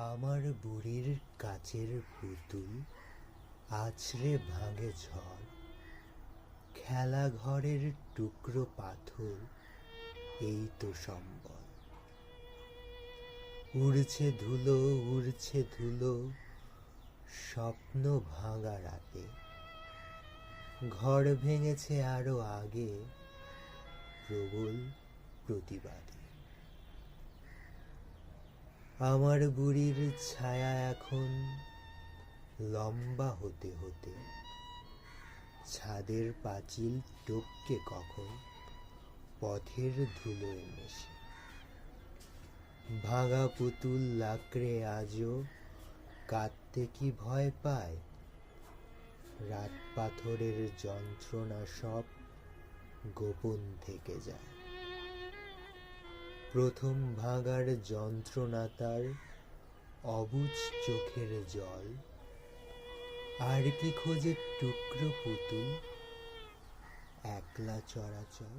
আমার বুড়ির কাচের পুতুল আছড়ে ভাঙে ঝড়, খেলা ঘরের টুকরো পাথর এই তো সম্বল। উড়ছে ধুলো স্বপ্ন ভাঙা রাতে, ঘর ভেঙেছে আরো আগে প্রবল প্রতিবাদে। আমার বুড়ির ছায়া এখন লম্বা হতে হতে ছাদের পাঁচিল টপকে কখন পথের ধুলোয় মেশে। ভাঙা পুতুল লাকড়ে আজও কাঁদতে কি ভয় পায়? রাত পাথরের যন্ত্রণা সব গোপন থেকে যায়। প্রথম ভাঙার যন্ত্রণা তার অবুঝ চোখের জল, আর কি খোঁজে টুকরো পুতুল একলা চরাচর।